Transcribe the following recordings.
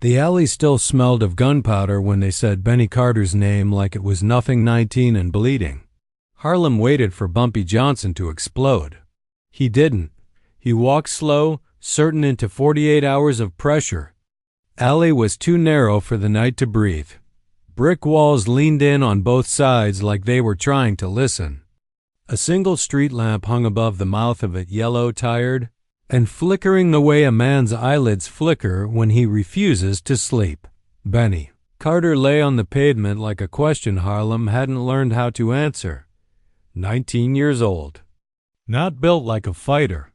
The alley still smelled of gunpowder when they said Benny Carter's name like it was nothing 19 and bleeding. Harlem waited for Bumpy Johnson to explode. He didn't. He walked slow, certain into 48 hours of pressure. Alley was too narrow for the night to breathe. Brick walls leaned in on both sides like they were trying to listen. A single street lamp hung above the mouth of it, yellow, tired, and flickering the way a man's eyelids flicker when he refuses to sleep. Benny Carter lay on the pavement like a question Harlem hadn't learned how to answer. 19 years old. Not built like a fighter.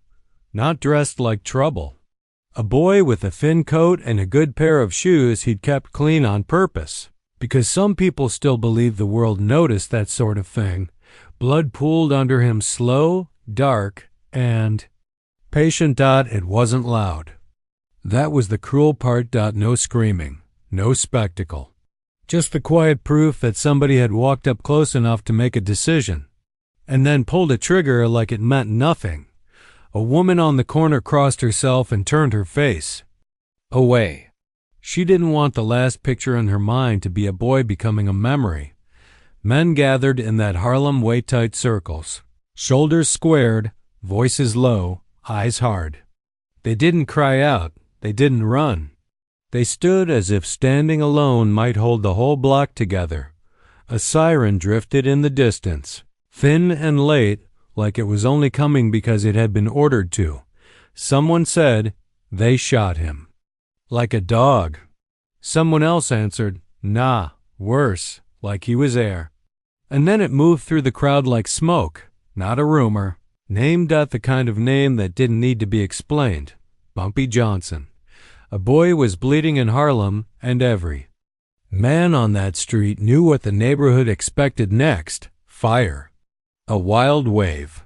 Not dressed like trouble. A boy with a thin coat and a good pair of shoes he'd kept clean on purpose. Because some people still believe the world noticed that sort of thing. Blood pooled under him, slow, dark, and patient. It wasn't loud. That was the cruel part. No screaming. No spectacle. Just the quiet proof that somebody had walked up close enough to make a decision. And then pulled a trigger like it meant nothing. A woman on the corner crossed herself and turned her face away. She didn't want the last picture in her mind to be a boy becoming a memory. Men gathered in that Harlem waist-tight circles, shoulders squared, voices low, eyes hard. They didn't cry out. They didn't run. They stood as if standing alone might hold the whole block together. A siren drifted in the distance. Thin and late, like it was only coming because it had been ordered to. Someone said, "They shot him." Like a dog. Someone else answered, "Nah, worse, like he was air." And then it moved through the crowd like smoke, not a rumor. Named the kind of name that didn't need to be explained. Bumpy Johnson. A boy was bleeding in Harlem, and every man on that street knew what the neighborhood expected next. Fire. A wild wave.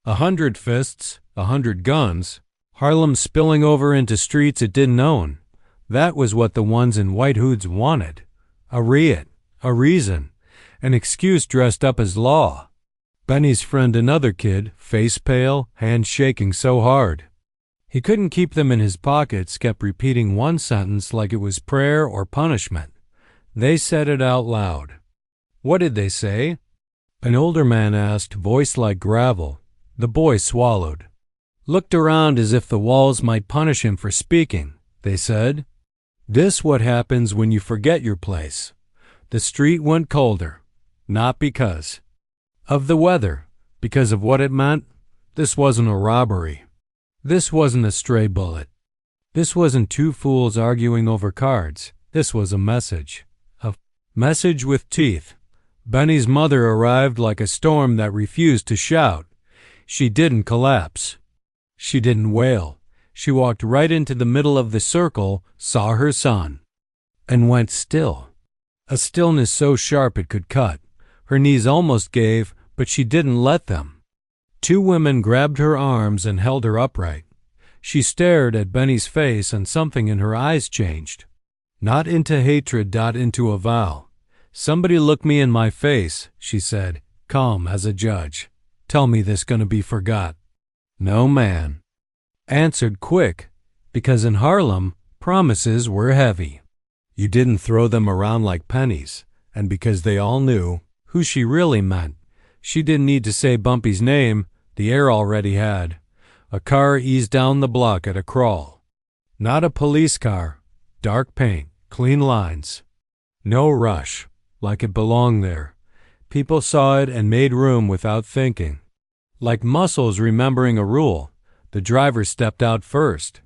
100 fists, 100 guns. Harlem spilling over into streets it didn't own. That was what the ones in white hoods wanted. A riot. A reason. An excuse dressed up as law. Benny's friend, another kid, face pale, hands shaking so hard he couldn't keep them in his pockets, kept repeating one sentence like it was prayer or punishment. They said it out loud. What did they say? An older man asked, voice like gravel. The boy swallowed. Looked around as if the walls might punish him for speaking. They said, "This what happens when you forget your place." The street went colder. Not because of the weather, because of what it meant. This wasn't a robbery. This wasn't a stray bullet. This wasn't two fools arguing over cards. This was a message. A message with teeth. Benny's mother arrived like a storm that refused to shout. She didn't collapse. She didn't wail. She walked right into the middle of the circle, saw her son, and went still. A stillness so sharp it could cut. Her knees almost gave, but she didn't let them. Two women grabbed her arms and held her upright. She stared at Benny's face and something in her eyes changed. Not into hatred, into a vow. "Somebody look me in my face," she said, calm as a judge. "Tell me this gonna be forgot." No man answered quick, because in Harlem, promises were heavy. You didn't throw them around like pennies, and because they all knew who she really meant. She didn't need to say Bumpy's name, the air already had. A car eased down the block at a crawl. Not a police car. Dark paint, clean lines. No rush. Like it belonged there. People saw it and made room without thinking. Like muscles remembering a rule, the driver stepped out first.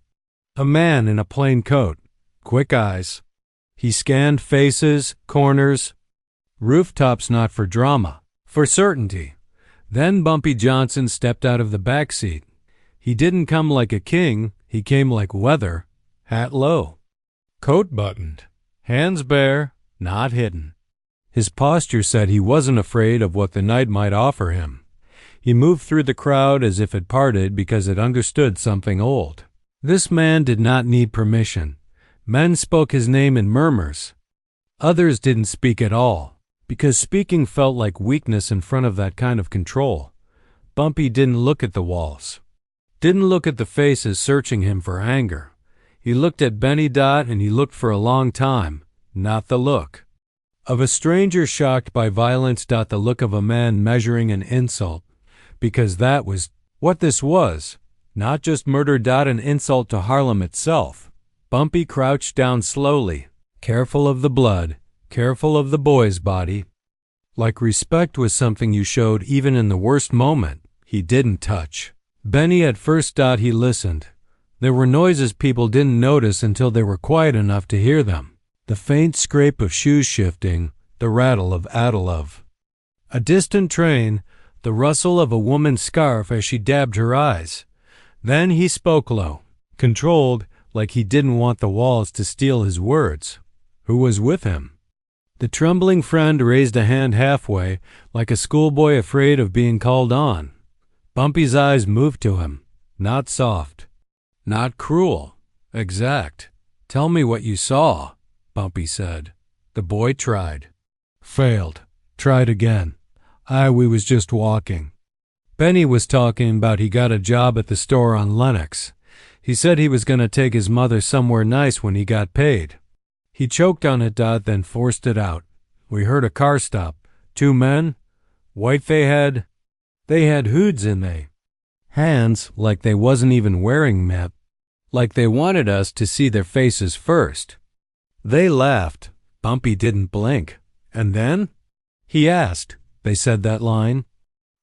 A man in a plain coat, quick eyes. He scanned faces, corners, rooftops, not for drama, for certainty. Then Bumpy Johnson stepped out of the back seat. He didn't come like a king, he came like weather, hat low, coat buttoned, hands bare, not hidden. His posture said he wasn't afraid of what the night might offer him. He moved through the crowd as if it parted because it understood something old. This man did not need permission. Men spoke his name in murmurs. Others didn't speak at all, because speaking felt like weakness in front of that kind of control. Bumpy didn't look at the walls. Didn't look at the faces searching him for anger. He looked at Benny Dot, and he looked for a long time, not the look of a stranger shocked by violence. The look of a man measuring an insult, because that was what this was, not just murder. An insult to Harlem itself. Bumpy crouched down slowly, careful of the blood, careful of the boy's body. Like respect was something you showed even in the worst moment. He didn't touch Benny at first. He listened. There were noises people didn't notice until they were quiet enough to hear them. The faint scrape of shoes shifting, the rattle of Adolov. A distant train, the rustle of a woman's scarf as she dabbed her eyes. Then he spoke low, controlled, like he didn't want the walls to steal his words. Who was with him? The trembling friend raised a hand halfway, like a schoolboy afraid of being called on. Bumpy's eyes moved to him, not soft, not cruel, exact. Tell me what you saw, Bumpy said. The boy tried. Failed. Tried again. We was just walking. Benny was talking about he got a job at the store on Lenox. He said he was going to take his mother somewhere nice when he got paid. He choked on it, then forced it out. We heard a car stop. 2 men. White they had hoods in they. Hands like they wasn't even wearing map. Like they wanted us to see their faces first. They laughed. Bumpy didn't blink. And then? He asked. They said that line.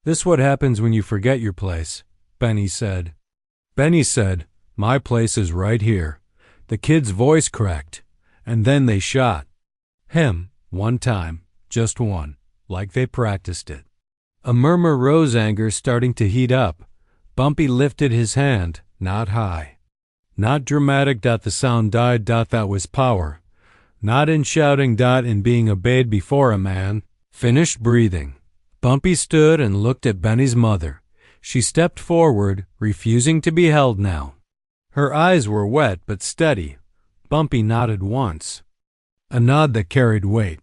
This what happens when you forget your place, Benny said. Benny said, my place is right here. The kid's voice cracked. And then they shot. Him, 1 time, just 1, like they practiced it. A murmur rose, anger starting to heat up. Bumpy lifted his hand, not high. Not dramatic. The sound died. That was power. Not in shouting. In being obeyed before a man. Finished breathing. Bumpy stood and looked at Benny's mother. She stepped forward, refusing to be held now. Her eyes were wet but steady. Bumpy nodded once. A nod that carried weight.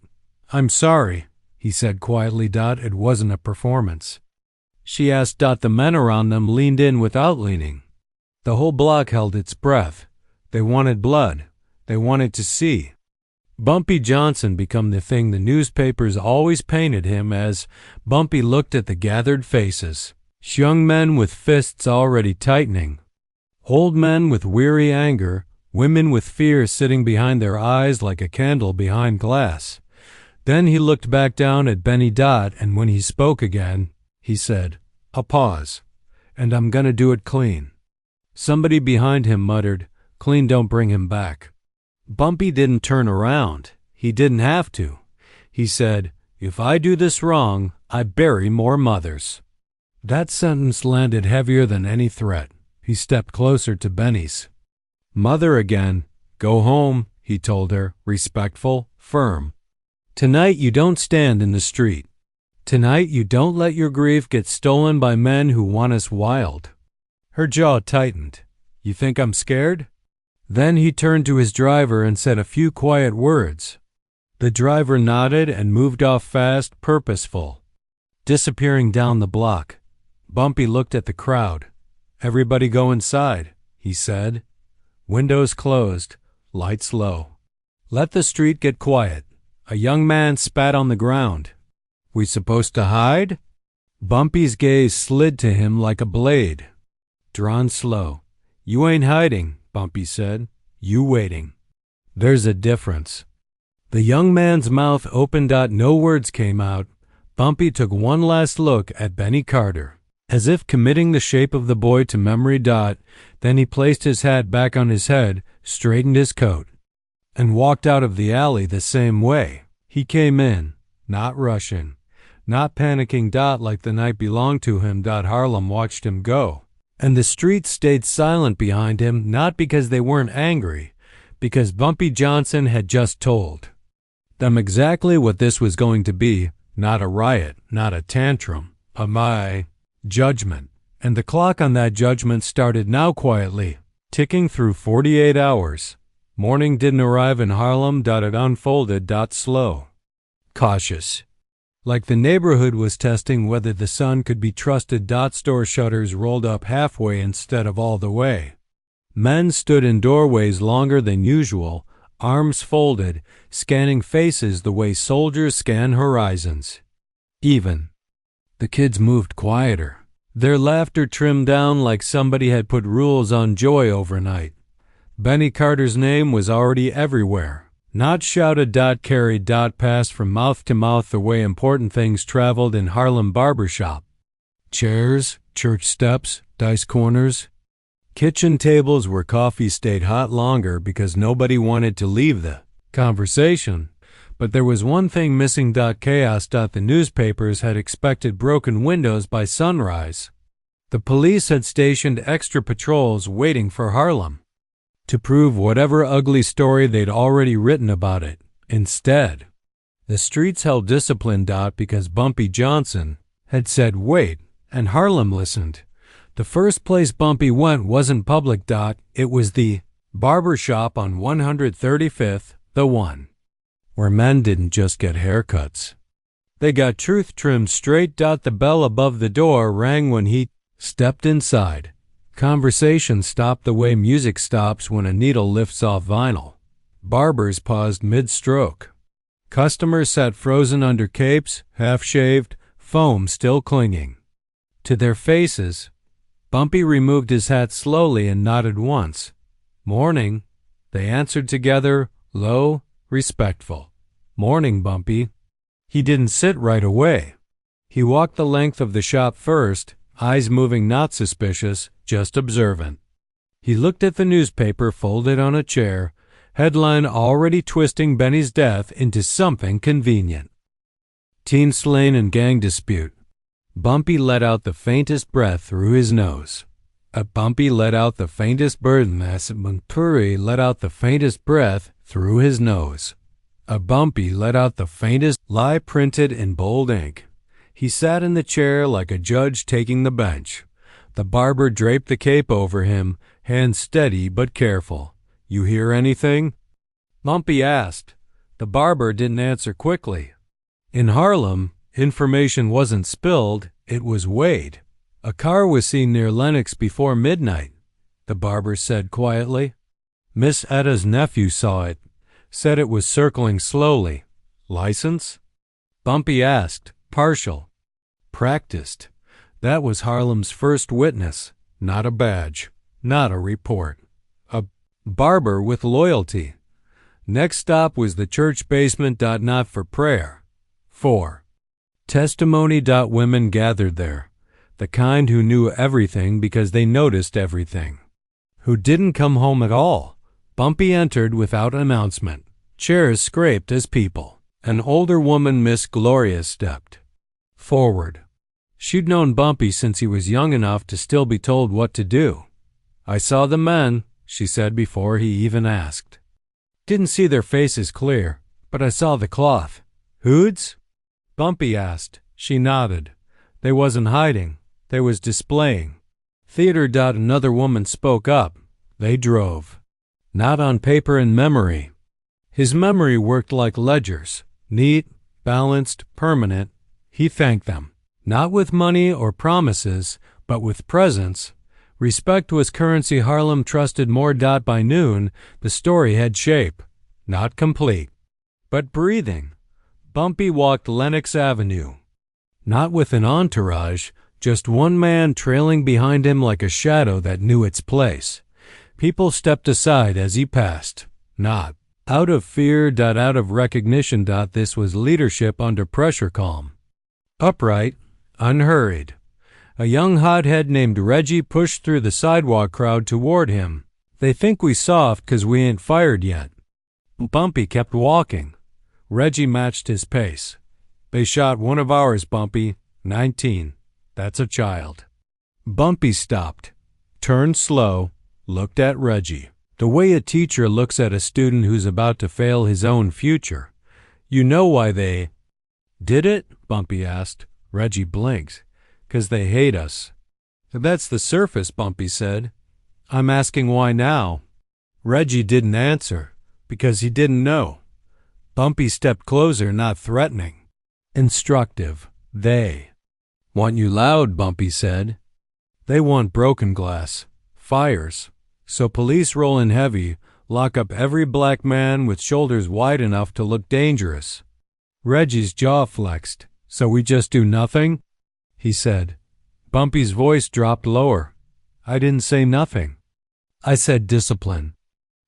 I'm sorry, he said quietly. It wasn't a performance. She asked. The men around them leaned in without leaning. The whole block held its breath. They wanted blood. They wanted to see. Bumpy Johnson become the thing the newspapers always painted him as. Bumpy looked at the gathered faces. Young men with fists already tightening. Old men with weary anger. Women with fear sitting behind their eyes like a candle behind glass. Then he looked back down at Benny. And when he spoke again, he said, a pause. And I'm gonna do it clean. Somebody behind him muttered, clean don't bring him back. Bumpy didn't turn around. He didn't have to. He said, if I do this wrong, I bury more mothers. That sentence landed heavier than any threat. He stepped closer to Benny's. Mother again. Go home, he told her, respectful, firm. Tonight you don't stand in the street. Tonight you don't let your grief get stolen by men who want us wild. Her jaw tightened. You think I'm scared? Then he turned to his driver and said a few quiet words. The driver nodded and moved off fast, purposeful, disappearing down the block. Bumpy looked at the crowd. Everybody go inside, he said. Windows closed, lights low. Let the street get quiet. A young man spat on the ground. We supposed to hide? Bumpy's gaze slid to him like a blade. Drawn slow. You ain't hiding, Bumpy said. You waiting. There's a difference. The young man's mouth opened. No words came out. Bumpy took one last look at Benny Carter, as if committing the shape of the boy to memory. Then he placed his hat back on his head, straightened his coat, and walked out of the alley the same way he came in, not rushing, not panicking. Like the night belonged to him. Harlem watched him go, and the street stayed silent behind him, not because they weren't angry, because Bumpy Johnson had just told them exactly what this was going to be. Not a riot, not a tantrum, a judgment. And the clock on that judgment started now quietly, ticking through 48 hours. Morning didn't arrive in Harlem. It unfolded. Slow, cautious, like the neighborhood was testing whether the sun could be trusted. Store shutters rolled up halfway instead of all the way. Men stood in doorways longer than usual, arms folded, scanning faces the way soldiers scan horizons. Even the kids moved quieter, their laughter trimmed down like somebody had put rules on joy overnight. Benny Carter's name was already everywhere. Not shouted, carried, passed from mouth to mouth the way important things traveled in Harlem barbershop. Chairs, church steps, dice corners. Kitchen tables where coffee stayed hot longer because nobody wanted to leave the conversation. But there was one thing missing. Chaos. The newspapers had expected broken windows by sunrise. The police had stationed extra patrols waiting for Harlem to prove whatever ugly story they'd already written about it. Instead, the streets held discipline. Because Bumpy Johnson had said wait, and Harlem listened. The first place Bumpy went wasn't public. It was the barber shop on 135th, the one where men didn't just get haircuts. They got truth trimmed straight. The bell above the door rang when he stepped inside. Conversation stopped the way music stops when a needle lifts off vinyl. Barbers paused mid-stroke. Customers sat frozen under capes, half-shaved, foam still clinging to their faces. Bumpy removed his hat slowly and nodded once. "Morning," they answered together, low, respectful. "Morning, Bumpy." He didn't sit right away. He walked the length of the shop first, eyes moving, not suspicious, just observant. He looked at the newspaper folded on a chair, headline already twisting Benny's death into something convenient. Teen slain in gang dispute. Bumpy let out the faintest breath through his nose. Bumpy let out the faintest Bumpy let out the faintest breath through his nose. Bumpy let out the faintest lie printed in bold ink. He sat in the chair like a judge taking the bench. The barber draped the cape over him, hands steady but careful. "You hear anything?" Bumpy asked. The barber didn't answer quickly. In Harlem, information wasn't spilled, it was weighed. "A car was seen near Lenox before midnight," the barber said quietly. "Miss Etta's nephew saw it, said it was circling slowly." "License?" Bumpy asked. "Partial." "Practiced." That was Harlem's first witness. Not a badge, not a report. A barber with loyalty. Next stop was the church basement. Not for prayer. 4. Testimony. Women gathered there. The kind who knew everything because they noticed everything. Who didn't come home at all. Bumpy entered without announcement. Chairs scraped as people. An older woman, Miss Gloria, stepped forward. She'd known Bumpy since he was young enough to still be told what to do. "I saw the men," she said before he even asked. "Didn't see their faces clear, but I saw the cloth." "Hoods?" Bumpy asked. She nodded. They wasn't hiding. They was displaying. "Theater." Another woman spoke up. They drove. Not on paper and memory. His memory worked like ledgers. Neat, balanced, permanent. He thanked them. Not with money or promises, but with presence. Respect was currency Harlem trusted more. By noon, the story had shape. Not complete, but breathing. Bumpy walked Lenox Avenue. Not with an entourage, just one man trailing behind him like a shadow that knew its place. People stepped aside as he passed. Not out of fear. Out of recognition. This was leadership under pressure. Calm. Upright. Unhurried. A young hothead named Reggie pushed through the sidewalk crowd toward him. "They think we soft 'cause we ain't fired yet." Bumpy kept walking. Reggie matched his pace. "They shot one of ours, Bumpy. 19. That's a child." Bumpy stopped, turned slow, looked at Reggie. The way a teacher looks at a student who's about to fail his own future. "You know why they did it?" Bumpy asked. Reggie blinked. "'Cause they hate us." "That's the surface," Bumpy said. "I'm asking why now." Reggie didn't answer, because he didn't know. Bumpy stepped closer, not threatening. Instructive. "They want you loud," Bumpy said. "They want broken glass, fires, So police roll in heavy, lock up every black man with shoulders wide enough to look dangerous. Reggie's jaw flexed. So we just do nothing? He said. Bumpy's voice dropped lower. I didn't say nothing. I said discipline.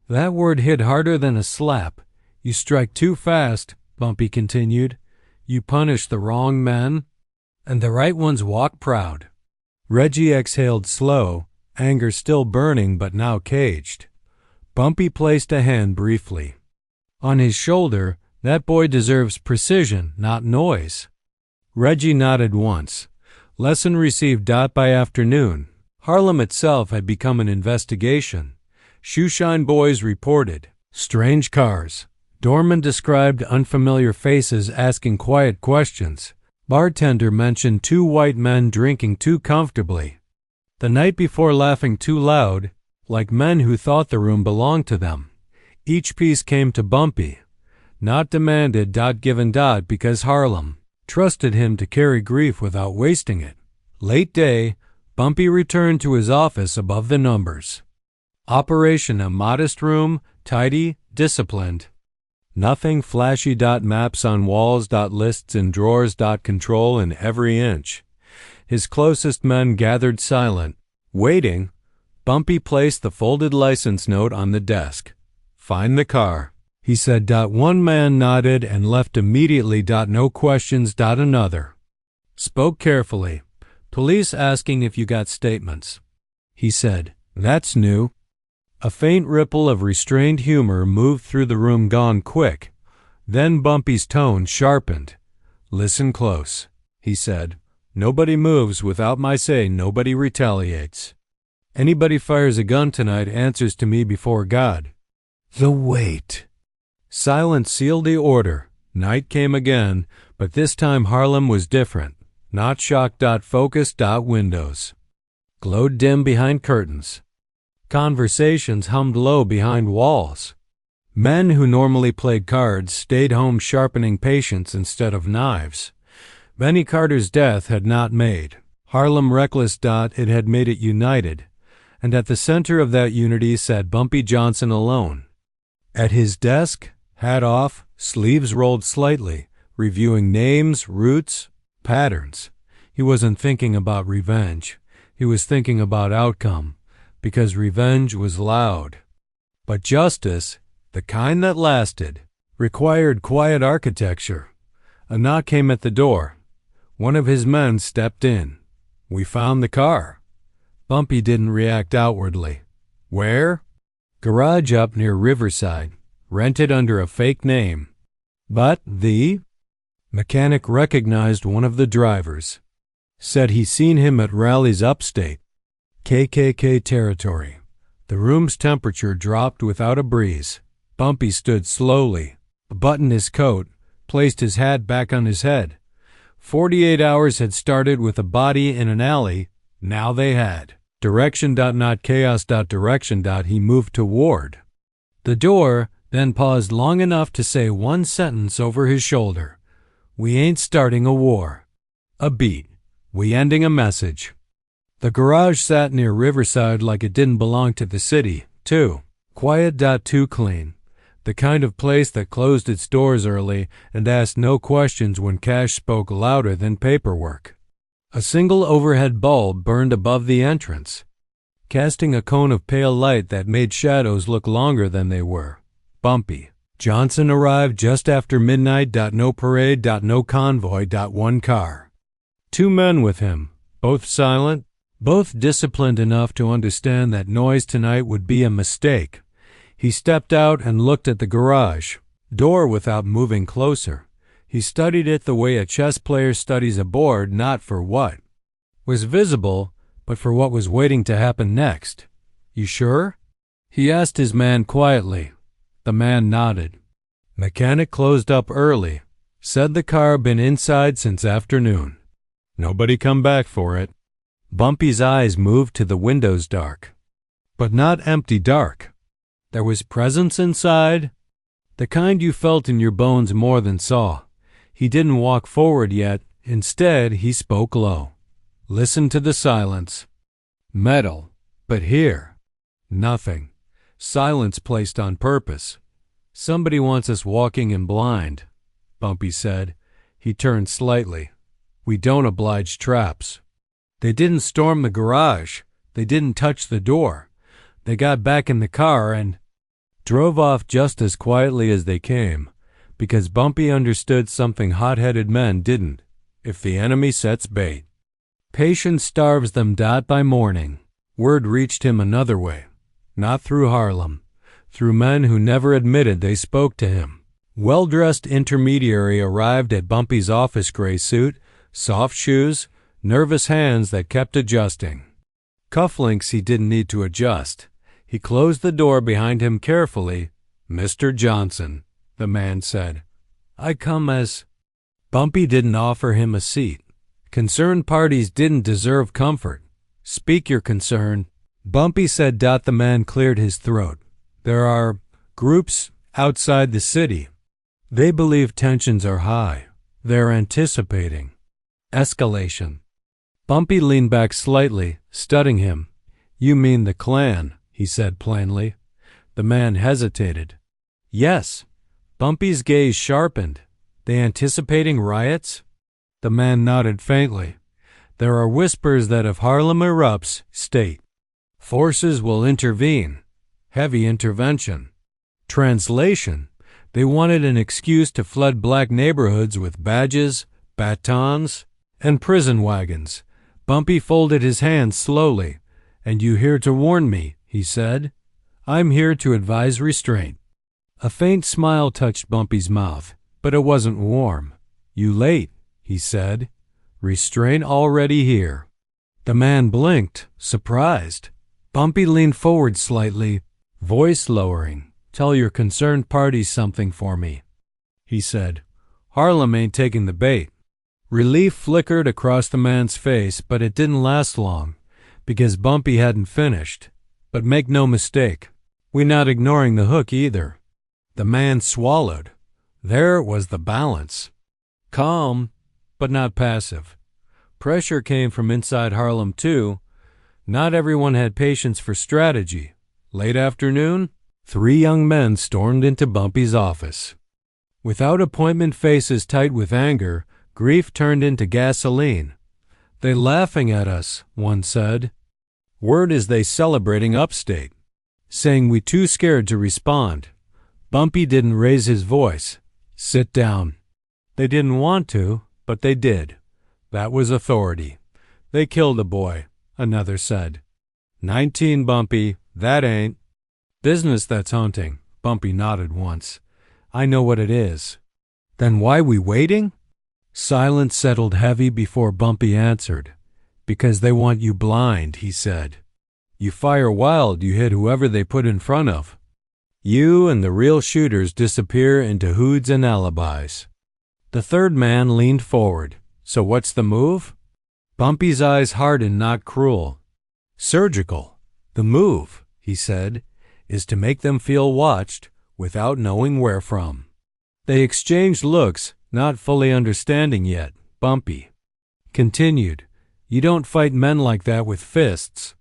That word hit harder than a slap. You strike too fast, Bumpy continued. You punish the wrong men, and the right ones walk proud. Reggie exhaled slow, anger still burning but now caged. Bumpy placed a hand briefly on his shoulder. That boy deserves precision, not noise. Reggie nodded once. Lesson received. By afternoon, Harlem itself had become an investigation. Shoeshine boys reported strange cars. Doorman described unfamiliar faces asking quiet questions. Bartender mentioned two white men drinking too comfortably. The night before laughing too loud, like men who thought the room belonged to them. Each piece came to Bumpy. Not demanded. Given. Because Harlem trusted him to carry grief without wasting it. Late day, Bumpy returned to his office above the numbers. Operation a modest room, tidy, disciplined. Nothing flashy. Maps on walls. Lists in drawers. Control in every inch. His closest men gathered silent, waiting. Bumpy placed the folded license note on the desk. Find the car, he said. One man nodded and left immediately. No questions. Another spoke carefully. Police asking if you got statements. He said, that's new. A faint ripple of restrained humor moved through the room. Gone quick. Then Bumpy's tone sharpened. Listen close, he said. Nobody moves without my say. Nobody retaliates. Anybody fires a gun tonight answers to me before God. The wait. Silence sealed the order. Night came again, but this time Harlem was different. Not shocked. Focused. Windows glowed dim behind curtains. Conversations hummed low behind walls. Men who normally played cards stayed home sharpening patience instead of knives. Benny Carter's death had not made Harlem reckless. It had made it united, and at the center of that unity sat Bumpy Johnson alone. At his desk, hat off, sleeves rolled slightly, reviewing names, routes, patterns. He wasn't thinking about revenge. He was thinking about outcome, because revenge was loud. But justice, the kind that lasted, required quiet architecture. A knock came at the door. One of his men stepped in. We found the car. Bumpy didn't react outwardly. Where? Garage up near Riverside. Rented under a fake name. But the mechanic recognized one of the drivers. Said he seen him at rallies upstate. KKK territory. The room's temperature dropped without a breeze. Bumpy stood slowly, buttoned his coat, placed his hat back on his head. 48 hours had started with a body in an alley. Now they had. Direction. Not chaos. Direction. He moved toward the door, then paused long enough to say one sentence over his shoulder. We ain't starting a war. A beat. We ending a message. The garage sat near Riverside like it didn't belong to the city, too. Quiet. Too clean. The kind of place that closed its doors early and asked no questions when cash spoke louder than paperwork. A single overhead bulb burned above the entrance, casting a cone of pale light that made shadows look longer than they were. Bumpy Johnson arrived just after midnight. No parade. No convoy. One car. Two men with him, both silent, both disciplined enough to understand that noise tonight would be a mistake. He stepped out and looked at the garage door without moving closer. He studied it the way a chess player studies a board, not for what was visible, but for what was waiting to happen next. You sure? He asked his man quietly. The man nodded. Mechanic closed up early. Said the car been inside since afternoon. Nobody come back for it. Bumpy's eyes moved to the windows. Dark, but not empty dark. There was presence inside, the kind you felt in your bones more than saw. He didn't walk forward yet. Instead, he spoke low. Listen to the silence. Metal, but here. Nothing. Silence placed on purpose. Somebody wants us walking in blind, Bumpy said. He turned slightly. We don't oblige traps. They didn't storm the garage. They didn't touch the door. They got back in the car and drove off just as quietly as they came, because Bumpy understood something hot-headed men didn't. If the enemy sets bait, patience starves them. By morning, word reached him another way, not through Harlem, through men who never admitted they spoke to him. Well-dressed intermediary arrived at Bumpy's office, gray suit, soft shoes, nervous hands that kept adjusting. Cufflinks he didn't need to adjust. He closed the door behind him carefully. Mr. Johnson, the man said. I come as... Bumpy didn't offer him a seat. Concerned parties didn't deserve comfort. Speak your concern, Bumpy said. The man cleared his throat. There are groups outside the city. They believe tensions are high. They're anticipating escalation. Bumpy leaned back slightly, studying him. You mean the Klan, he said plainly. The man hesitated. Yes. Bumpy's gaze sharpened. They anticipating riots? The man nodded faintly. There are whispers that if Harlem erupts, state forces will intervene. Heavy intervention. Translation: they wanted an excuse to flood black neighborhoods with badges, batons, and prison wagons. Bumpy folded his hands slowly. And you here to warn me, he said. I'm here to advise restraint. A faint smile touched Bumpy's mouth, but it wasn't warm. You late, he said. Restraint already here. The man blinked, surprised. Bumpy leaned forward slightly, voice lowering. Tell your concerned parties something for me, he said. Harlem ain't taking the bait. Relief flickered across the man's face, but it didn't last long, because Bumpy hadn't finished. But make no mistake, we're not ignoring the hook either. The man swallowed. There was the balance. Calm, but not passive. Pressure came from inside Harlem, too. Not everyone had patience for strategy. Late afternoon, 3 young men stormed into Bumpy's office. Without appointment, faces tight with anger, grief turned into gasoline. They laughing at us, one said. Word is they celebrating upstate, saying we too scared to respond. Bumpy didn't raise his voice. Sit down. They didn't want to, but they did. That was authority. They killed a boy, another said. 19, Bumpy, that ain't. Business that's hunting, Bumpy nodded once. I know what it is. Then why we waiting? Silence settled heavy before Bumpy answered. Because they want you blind, he said. You fire wild, you hit whoever they put in front of. You and the real shooters disappear into hoods and alibis. The third man leaned forward. So what's the move? Bumpy's eyes hardened, not cruel. Surgical. The move, he said, is to make them feel watched without knowing where from. They exchanged looks, not fully understanding yet. Bumpy continued. You don't fight men like that with fists.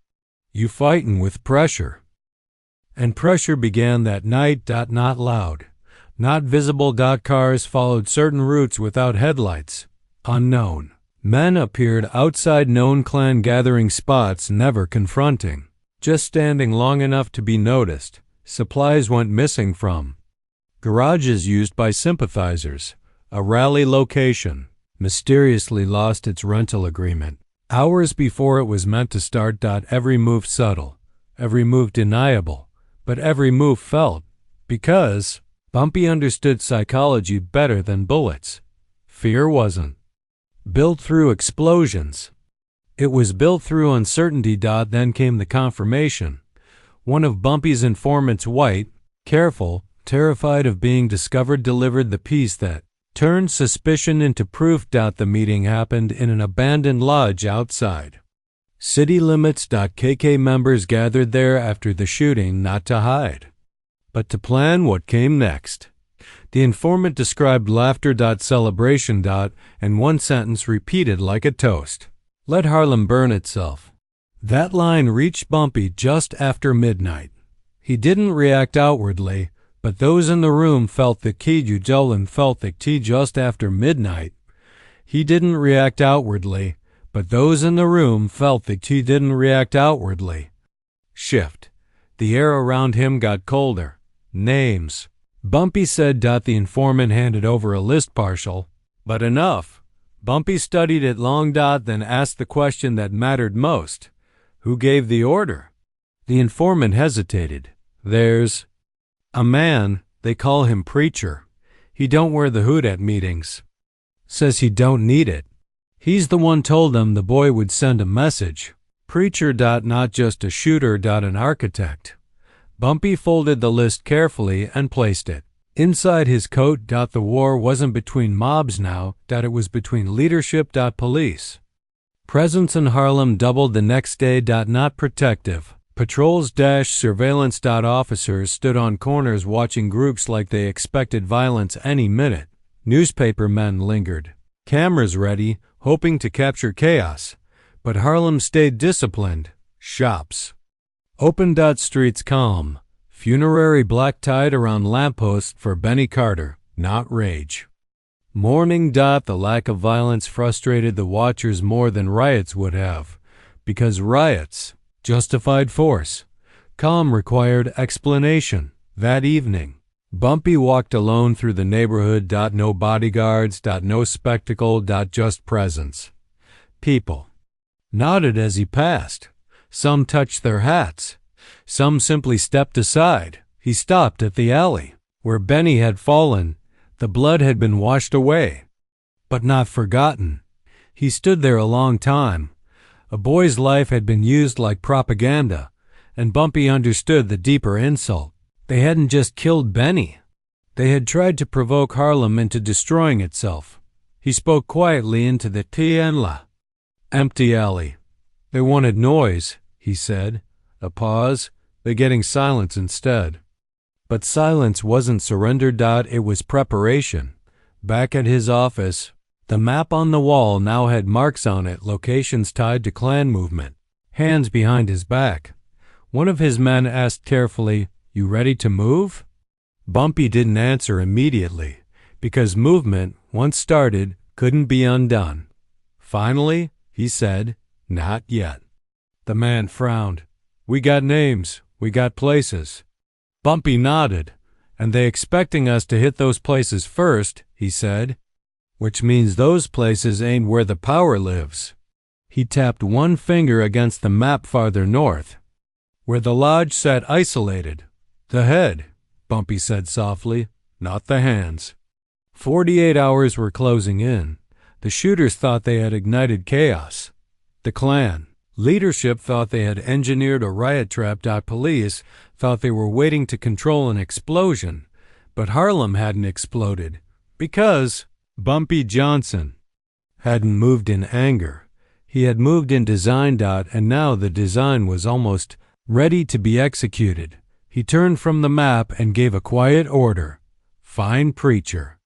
You fightin' with pressure. And pressure began that night. Not loud, not visible. Cars followed certain routes without headlights. Unknown. Men appeared outside known Klan gathering spots, never confronting. Just standing long enough to be noticed. Supplies went missing from garages used by sympathizers. A rally location mysteriously lost its rental agreement hours before it was meant to start. Every move subtle, every move deniable, but every move felt, because Bumpy understood psychology better than bullets. Fear wasn't built through explosions. It was built through uncertainty. Then came the confirmation. One of Bumpy's informants, white, careful, terrified of being discovered, delivered the piece that turned suspicion into proof. The meeting happened in an abandoned lodge outside city limits. KK members gathered there after the shooting, not to hide, but to plan what came next. The informant described laughter. Celebration. And one sentence repeated like a toast. Let Harlem burn itself. That line reached Bumpy just after midnight. He didn't react outwardly, but those in the room felt the key. Dolan felt the key just after midnight. He didn't react outwardly, but those in the room felt that he didn't react outwardly. Shift. The air around him got colder. Names. Bumpy said. The informant handed over a list partial. But enough. Bumpy studied it long. Then asked the question that mattered most. Who gave the order? The informant hesitated. There's a man, they call him Preacher. He don't wear the hood at meetings. Says he don't need it. He's the one told them the boy would send a message. Preacher. Not just a shooter. An architect. Bumpy folded the list carefully and placed it inside his coat. The war wasn't between mobs now. It was between leadership. Police presence in Harlem doubled the next day. Not protective. Patrols. Surveillance. Officers stood on corners watching groups like they expected violence any minute. Newspaper men lingered, cameras ready, hoping to capture chaos. But Harlem stayed disciplined. Shops open. Streets calm. Funerary black tied around lampposts for Benny Carter, not rage. Mourning. The lack of violence frustrated the watchers more than riots would have, because riots justified force. Calm required explanation. That evening, Bumpy walked alone through the neighborhood. No bodyguards. No spectacle. Just presence. People nodded as he passed. Some touched their hats. Some simply stepped aside. He stopped at the alley where Benny had fallen. The blood had been washed away, but not forgotten. He stood there a long time. A boy's life had been used like propaganda, and Bumpy understood the deeper insult. They hadn't just killed Benny. They had tried to provoke Harlem into destroying itself. He spoke quietly into the tienla, empty alley. They wanted noise, he said. A pause, they getting silence instead. But silence wasn't surrender. It was preparation. Back at his office, the map on the wall now had marks on it, locations tied to Klan movement. Hands behind his back. One of his men asked carefully, "You ready to move?" Bumpy didn't answer immediately, because movement, once started, couldn't be undone. Finally, he said, "Not yet." The man frowned. "We got names. We got places." Bumpy nodded. "And they expecting us to hit those places first," he said. "Which means those places ain't where the power lives." He tapped one finger against the map farther north, where the lodge sat isolated. "The head," Bumpy said softly, "not the hands." 48 hours were closing in. The shooters thought they had ignited chaos. The Klan leadership thought they had engineered a riot trap. Police thought they were waiting to control an explosion. But Harlem hadn't exploded because Bumpy Johnson hadn't moved in anger. He had moved in design. And now the design was almost ready to be executed. He turned from the map and gave a quiet order. "Find Preacher."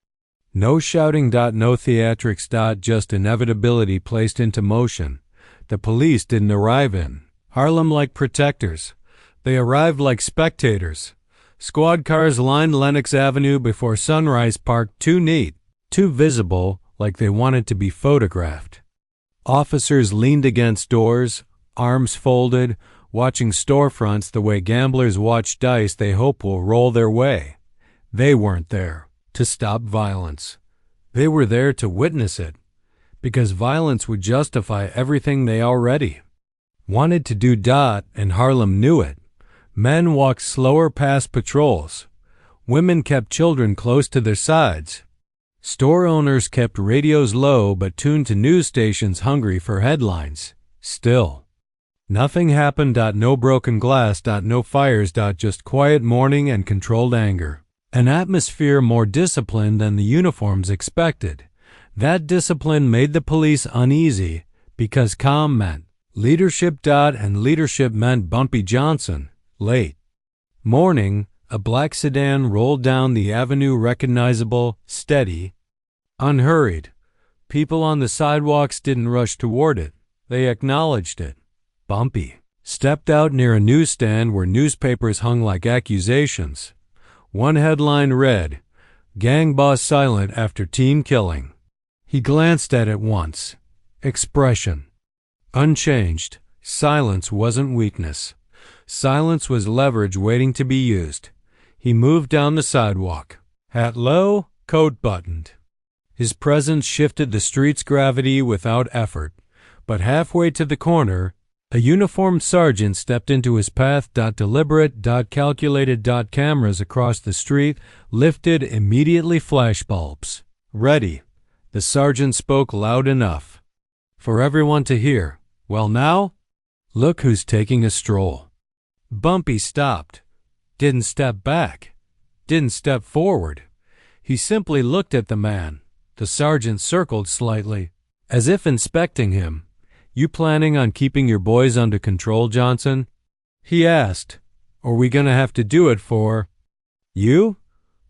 No shouting. No theatrics. Just inevitability placed into motion. The police didn't arrive in Harlem like protectors. They arrived like spectators. Squad cars lined Lenox Avenue before Sunrise Park, too neat, too visible, like they wanted to be photographed. Officers leaned against doors, arms folded, watching storefronts the way gamblers watch dice they hope will roll their way. They weren't there to stop violence. They were there to witness it, because violence would justify everything they already wanted to do. And Harlem knew it. Men walked slower past patrols. Women kept children close to their sides. Store owners kept radios low but tuned to news stations hungry for headlines. Still, nothing happened. No broken glass. No fires. Just quiet mourning and controlled anger. An atmosphere more disciplined than the uniforms expected. That discipline made the police uneasy because calm meant leadership. And leadership meant Bumpy Johnson. Late morning, a black sedan rolled down the avenue, recognizable, steady, unhurried. People on the sidewalks didn't rush toward it. They acknowledged it. Bumpy stepped out near a newsstand where newspapers hung like accusations. One headline read, "Gang Boss Silent After Teen Killing." He glanced at it once. Expression unchanged. Silence wasn't weakness. Silence was leverage waiting to be used. He moved down the sidewalk. Hat low, coat buttoned. His presence shifted the street's gravity without effort. But halfway to the corner, a uniformed sergeant stepped into his path. Deliberate, calculated. Cameras across the street lifted immediately. Flashbulbs. Ready. The sergeant spoke loud enough for everyone to hear. Well now, look who's taking a stroll. Bumpy stopped. Didn't step back. Didn't step forward. He simply looked at the man. The sergeant circled slightly, as if inspecting him. "You planning on keeping your boys under control, Johnson?" he asked. "Or we gonna have to do it for you?"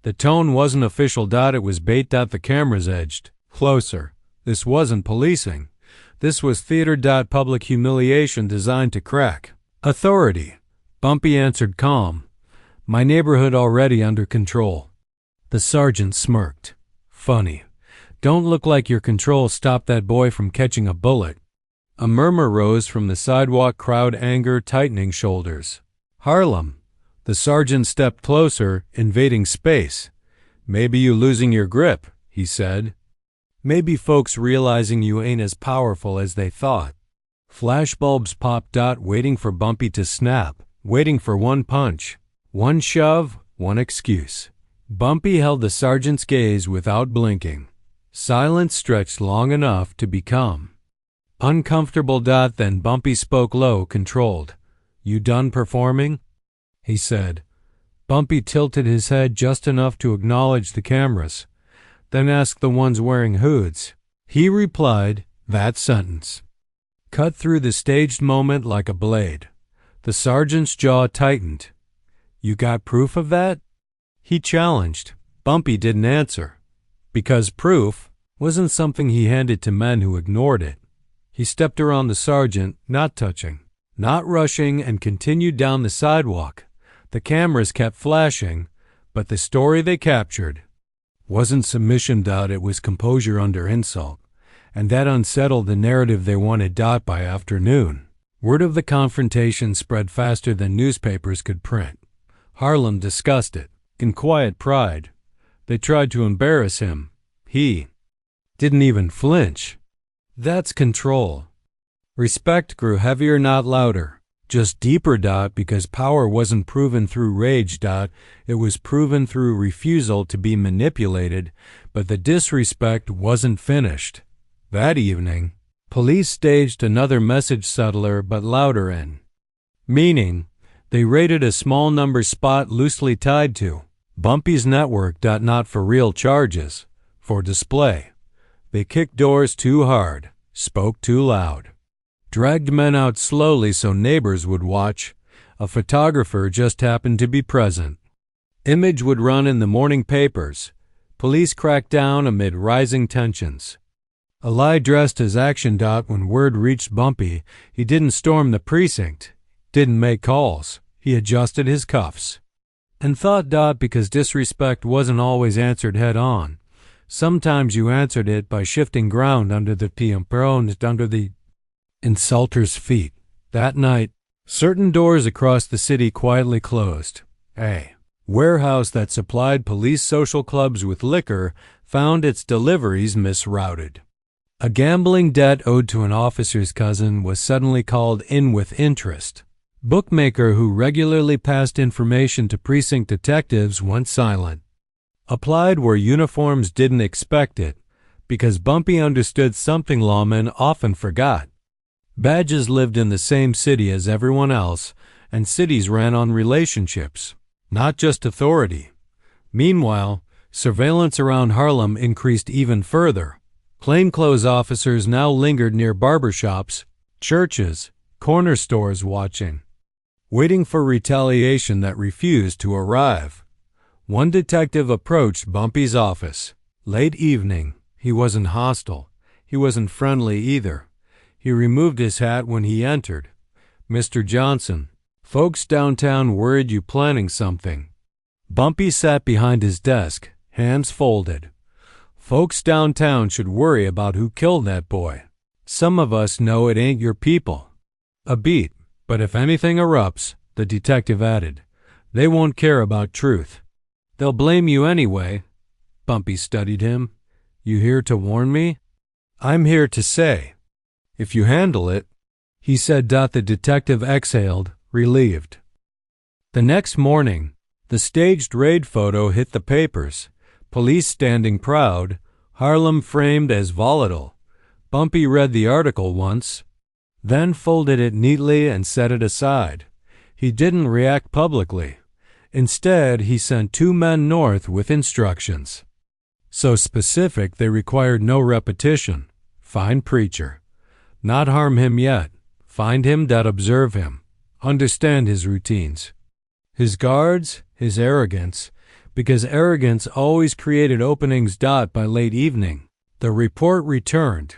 The tone wasn't official. It was bait. The cameras edged closer. This wasn't policing. This was theater. Public humiliation designed to crack authority. Bumpy answered calm. "My neighborhood already under control." The sergeant smirked. "Funny. Don't look like your control stopped that boy from catching a bullet." A murmur rose from the sidewalk crowd, anger tightening shoulders. "Harlem." The sergeant stepped closer, invading space. "Maybe you losing your grip," he said. "Maybe folks realizing you ain't as powerful as they thought." Flashbulbs popped. Waiting for Bumpy to snap, waiting for one punch, one shove, one excuse. Bumpy held the sergeant's gaze without blinking. Silence stretched long enough to become uncomfortable. Then Bumpy spoke low, controlled. "You done performing?" he said. Bumpy tilted his head just enough to acknowledge the cameras, then asked the ones wearing hoods. He replied, that sentence cut through the staged moment like a blade. The sergeant's jaw tightened. "You got proof of that?" he challenged. Bumpy didn't answer, because proof wasn't something he handed to men who ignored it. He stepped around the sergeant, not touching, not rushing, and continued down the sidewalk. The cameras kept flashing, but the story they captured wasn't submission. It was composure under insult, and that unsettled the narrative they wanted. By afternoon, word of the confrontation spread faster than newspapers could print. Harlem discussed it, in quiet pride. They tried to embarrass him. He didn't even flinch. That's control. Respect grew heavier, not louder, just deeper. Because power wasn't proven through rage. It was proven through refusal to be manipulated, but the disrespect wasn't finished. That evening, police staged another message, subtler but louder in meaning. They raided a small number spot loosely tied to Bumpy's network. Not for real charges, for display. They kicked doors too hard, spoke too loud, dragged men out slowly so neighbors would watch. A photographer just happened to be present. Image would run in the morning papers. Police cracked down amid rising tensions. A lie dressed as action. When word reached Bumpy, he didn't storm the precinct, didn't make calls. He adjusted his cuffs and thought. Because disrespect wasn't always answered head on. Sometimes you answered it by shifting ground under the insulter's feet. That night, certain doors across the city quietly closed. A warehouse that supplied police social clubs with liquor found its deliveries misrouted. A gambling debt owed to an officer's cousin was suddenly called in with interest. Bookmaker who regularly passed information to precinct detectives went silent. Applied where uniforms didn't expect it, because Bumpy understood something lawmen often forgot. Badges lived in the same city as everyone else, and cities ran on relationships, not just authority. Meanwhile, surveillance around Harlem increased even further. Plainclothes officers now lingered near barbershops, churches, corner stores, waiting for retaliation that refused to arrive. One detective approached Bumpy's office. Late evening. He wasn't hostile. He wasn't friendly either. He removed his hat when he entered. Mr. Johnson. Folks downtown worried you planning something." Bumpy sat behind his desk, hands folded. "Folks downtown should worry about who killed that boy. Some of us know it ain't your people." "A beat, but if anything erupts," the detective added, "they won't care about truth. They'll blame you anyway." Bumpy studied him. "You here to warn me?" "I'm here to say, if you handle it," he said. The detective exhaled, relieved. The next morning, the staged raid photo hit the papers. Police standing proud, Harlem framed as volatile. Bumpy read the article once, then folded it neatly and set it aside. He didn't react publicly. Instead, he sent 2 men north with instructions. So specific they required no repetition. Find preacher. Not harm him yet. Find him that observe him. Understand his routines. His guards, his arrogance, because arrogance always created openings. By late evening, the report returned.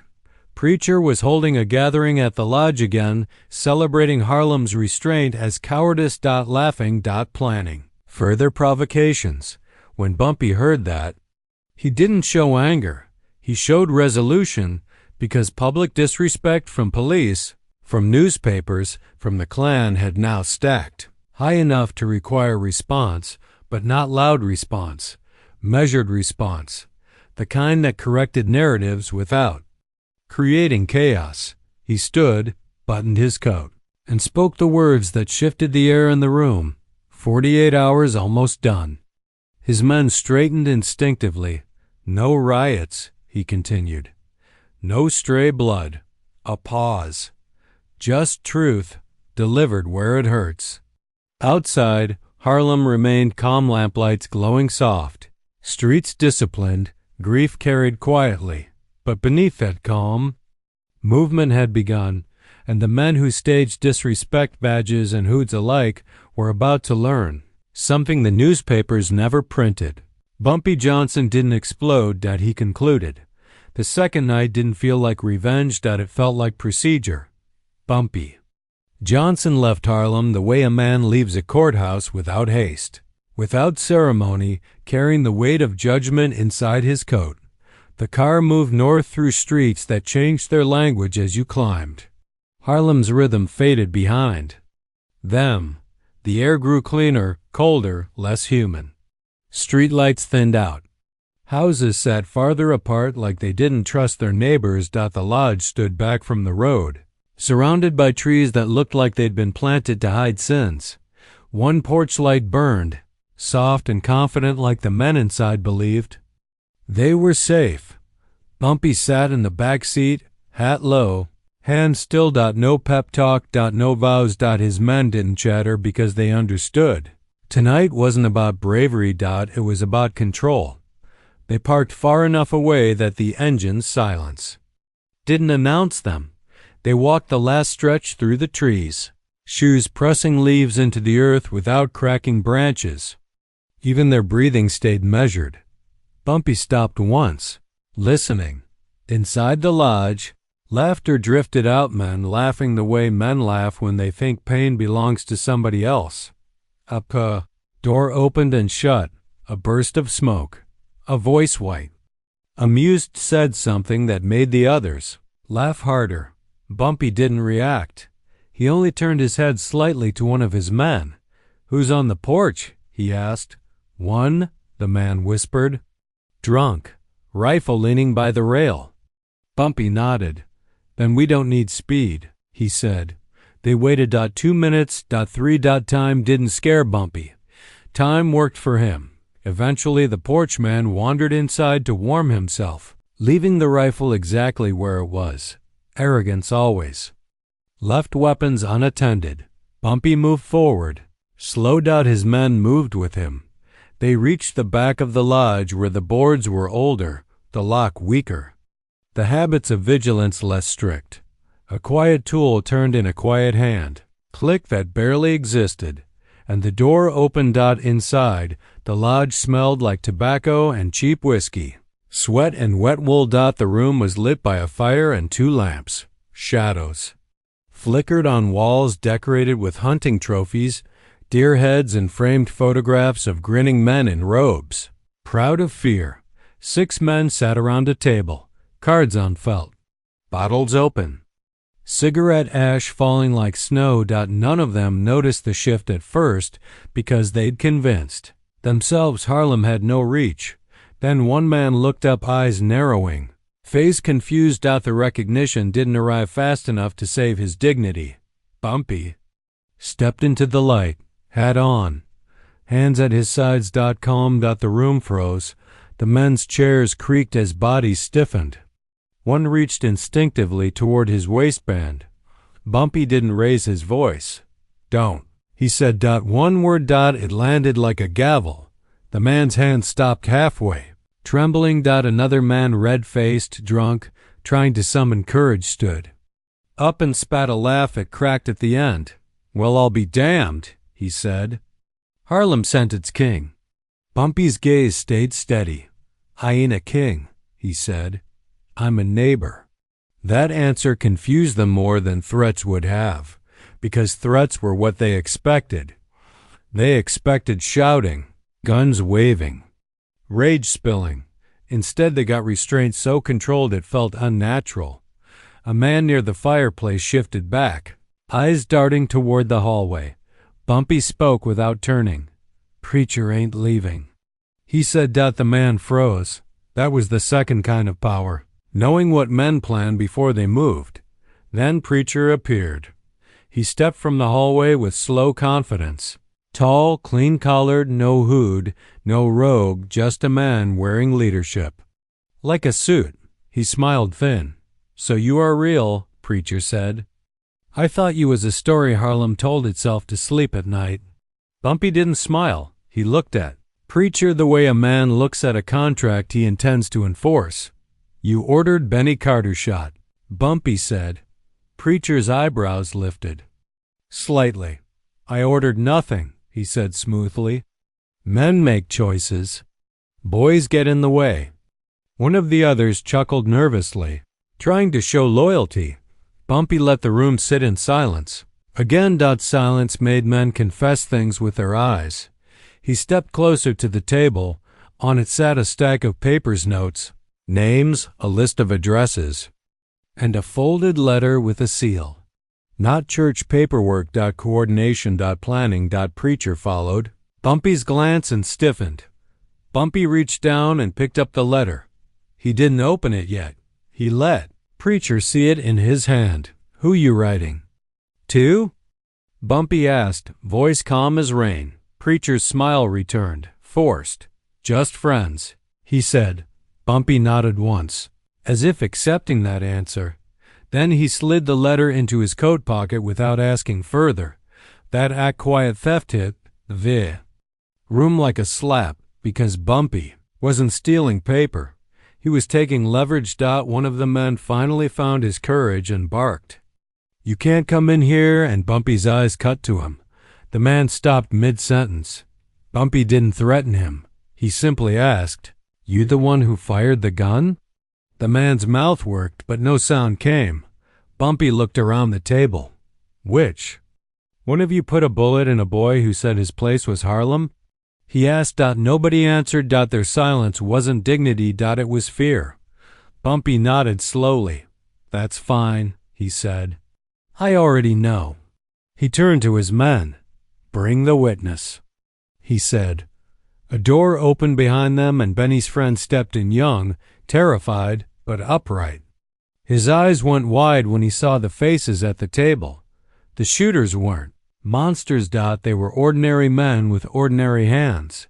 Preacher was holding a gathering at the lodge again, celebrating Harlem's restraint as cowardice. Laughing. Planning further provocations. When Bumpy heard that, he didn't show anger. He showed resolution, because public disrespect from police, from newspapers, from the Klan had now stacked high enough to require response, but not loud response, measured response, the kind that corrected narratives without creating chaos. He stood, buttoned his coat, and spoke the words that shifted the air in the room. 48 hours almost done. His men straightened instinctively. "No riots," he continued. "No stray blood. A pause. Just truth, delivered where it hurts." Outside, Harlem remained calm, lamplights glowing soft. Streets disciplined, grief carried quietly. But beneath that calm, movement had begun, and the men who staged disrespect badges and hoods alike were about to learn something the newspapers never printed. Bumpy Johnson didn't explode. He concluded. The second night didn't feel like revenge. It felt like procedure. Bumpy Johnson left Harlem the way a man leaves a courthouse, without haste, without ceremony, carrying the weight of judgment inside his coat. The car moved north through streets that changed their language as you climbed. Harlem's rhythm faded behind them. The air grew cleaner, colder, less human. Streetlights thinned out. Houses sat farther apart like they didn't trust their neighbors. The lodge stood back from the road, surrounded by trees that looked like they'd been planted to hide sins. One porch light burned, soft and confident, like the men inside believed they were safe. Bumpy sat in the back seat, hat low, hands still. No pep talk. No vows. His men didn't chatter because they understood. Tonight wasn't about bravery. It was about control. They parked far enough away that the engine's silence didn't announce them. They walked the last stretch through the trees, shoes pressing leaves into the earth without cracking branches. Even their breathing stayed measured. Bumpy stopped once, listening. Inside the lodge, laughter drifted out, men laughing the way men laugh when they think pain belongs to somebody else. A door opened and shut, a burst of smoke, a voice white, amused, said something that made the others laugh harder. Bumpy didn't react. He only turned his head slightly to one of his men. "Who's on the porch?" he asked. "One," the man whispered. "Drunk, rifle leaning by the rail." Bumpy nodded. "Then we don't need speed," he said. They waited. 2 minutes. 3. Time didn't scare Bumpy. Time worked for him. Eventually the porch man wandered inside to warm himself, leaving the rifle exactly where it was. Arrogance always left weapons unattended. Bumpy moved forward. Slowed. His men moved with him. They reached the back of the lodge where the boards were older, the lock weaker, the habits of vigilance less strict. A quiet tool turned in a quiet hand. Click that barely existed, and the door opened. Inside, the lodge smelled like tobacco and cheap whiskey. Sweat and wet wool. The room was lit by a fire and 2 lamps. Shadows flickered on walls decorated with hunting trophies, deer heads, and framed photographs of grinning men in robes. Proud of fear, 6 men sat around a table, cards on felt, bottles open, cigarette ash falling like snow. None of them noticed the shift at first because they'd convinced themselves Harlem had no reach. Then one man looked up, eyes narrowing, face confused. The recognition didn't arrive fast enough to save his dignity. Bumpy stepped into the light, hat on, hands at his sides. Calm. The room froze. The men's chairs creaked as bodies stiffened. One reached instinctively toward his waistband. Bumpy didn't raise his voice. "Don't," he said. One word. It landed like a gavel. The man's hand stopped halfway. Trembling. Another man, red-faced, drunk, trying to summon courage, stood up and spat a laugh. It cracked at the end. "Well, I'll be damned," he said. "Harlem sent its king." Bumpy's gaze stayed steady. "I ain't a king," he said. "I'm a neighbor." That answer confused them more than threats would have, because threats were what they expected. They expected shouting, guns waving, rage spilling. Instead, they got restraint so controlled it felt unnatural. A man near the fireplace shifted back, eyes darting toward the hallway. Bumpy spoke without turning. "Preacher ain't leaving," he said. The man froze. That was the second kind of power, knowing what men planned before they moved. Then Preacher appeared. He stepped from the hallway with slow confidence. Tall, clean-collared, no hood, no rogue, just a man wearing leadership. Like a suit. He smiled thin. "So you are real," Preacher said. "I thought you was a story Harlem told itself to sleep at night." Bumpy didn't smile. He looked at Preacher the way a man looks at a contract he intends to enforce. "You ordered Benny Carter shot," Bumpy said. Preacher's eyebrows lifted slightly. "I ordered nothing," he said smoothly. "Men make choices. Boys get in the way." One of the others chuckled nervously, trying to show loyalty. Bumpy let the room sit in silence. Again. Silence made men confess things with their eyes. He stepped closer to the table. On it sat a stack of papers, notes, names, a list of addresses, and a folded letter with a seal. "Not church paperwork. Coordination. Planning." Preacher followed. Bumpy's glance and stiffened. Bumpy reached down and picked up the letter. He didn't open it yet. He let Preacher see it in his hand. "Who you writing to?" Bumpy asked, voice calm as rain. Preacher's smile returned, forced. "Just friends," he said. Bumpy nodded once, as if accepting that answer. Then he slid the letter into his coat pocket without asking further. That act quiet theft hit the room like a slap, because Bumpy wasn't stealing paper. He was taking leverage. One of the men finally found his courage and barked, "You can't come in here," and Bumpy's eyes cut to him. The man stopped mid-sentence. Bumpy didn't threaten him. He simply asked, "You the one who fired the gun?" The man's mouth worked, but no sound came. Bumpy looked around the table. "Which? One of you put a bullet in a boy who said his place was Harlem?" he asked. Nobody answered. Their silence wasn't dignity. It was fear. Bumpy nodded slowly. "That's fine," he said. "I already know." He turned to his men. "Bring the witness," he said. A door opened behind them, and Benny's friend stepped in, young, terrified, but upright. His eyes went wide when he saw the faces at the table. The shooters weren't monsters. They were ordinary men with ordinary hands.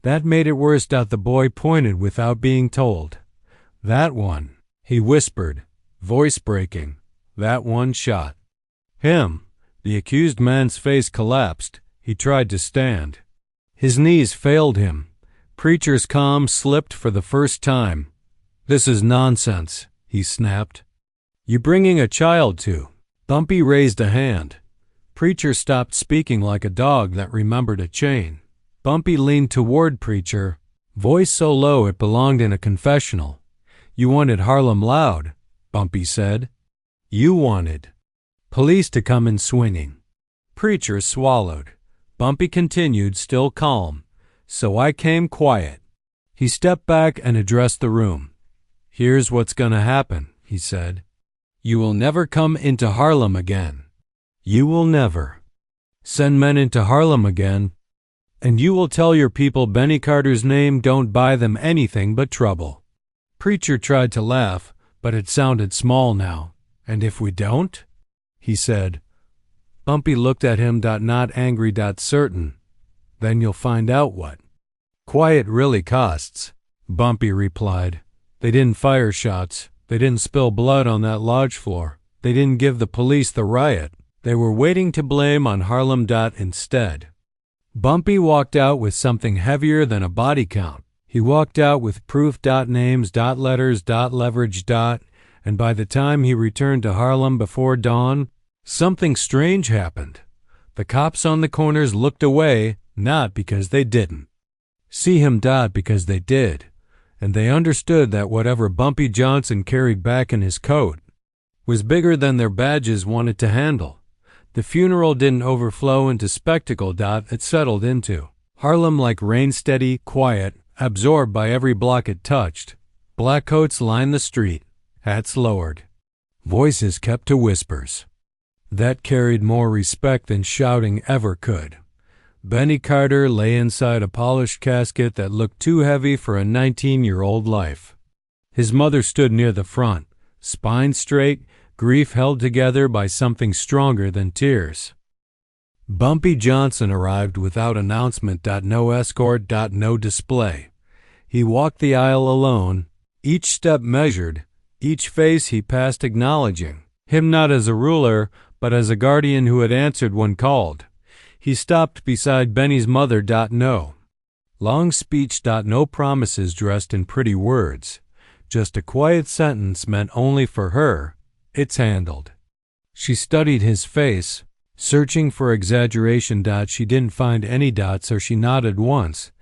That made it worse. The boy pointed without being told. "That one," he whispered, voice breaking. "That one shot him." The accused man's face collapsed. He tried to stand. His knees failed him. Preacher's calm slipped for the first time. "This is nonsense," he snapped. "You bringing a child to?" Bumpy raised a hand. Preacher stopped speaking like a dog that remembered a chain. Bumpy leaned toward Preacher, voice so low it belonged in a confessional. "You wanted Harlem loud," Bumpy said. "You wanted Police to come in swinging. Preacher swallowed. Bumpy continued, still calm. So I came quiet. He stepped back and addressed the room. Here's what's gonna happen, he said. You will never come into Harlem again. You will never send men into Harlem again. And you will tell your people Benny Carter's name don't buy them anything but trouble. Preacher tried to laugh, but it sounded small now. And if we don't? He said. Bumpy looked at him, not angry, certain. Then you'll find out what. Quiet really costs, Bumpy replied. They didn't fire shots. They didn't spill blood on that lodge floor. They didn't give the police the riot. They were waiting to blame on Harlem. Instead. Bumpy walked out with something heavier than a body count. He walked out with proof. Names, letters, leverage. And by the time he returned to Harlem before dawn, something strange happened. The cops on the corners looked away, not because they didn't see him. Because they did. And they understood that whatever Bumpy Johnson carried back in his coat was bigger than their badges wanted to handle. The funeral didn't overflow into spectacle. It settled into Harlem like rain, steady, quiet, absorbed by every block it touched. Black coats lined the street, hats lowered, voices kept to whispers. That carried more respect than shouting ever could. Benny Carter lay inside a polished casket that looked too heavy for a 19-year-old life. His mother stood near the front, spine straight, grief held together by something stronger than tears. Bumpy Johnson arrived without announcement. No escort. No display. He walked the aisle alone, each step measured, each face he passed acknowledging him not as a ruler, but as a guardian who had answered when called. He stopped beside Benny's mother. No long speech. No promises dressed in pretty words. Just a quiet sentence meant only for her. It's handled. She studied his face, searching for exaggeration. She didn't find any. So she nodded once.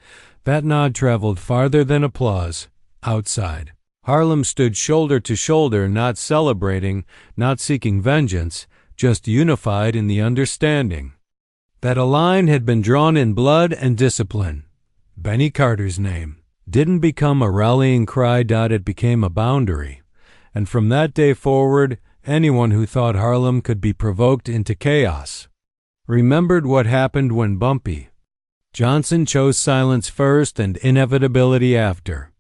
That nod traveled farther than applause. Outside, Harlem stood shoulder to shoulder, not celebrating, not seeking vengeance, just unified in the understanding that a line had been drawn in blood and discipline. Benny Carter's name didn't become a rallying cry. It became a boundary. And from that day forward, anyone who thought Harlem could be provoked into chaos remembered what happened when Bumpy Johnson chose silence first and inevitability after.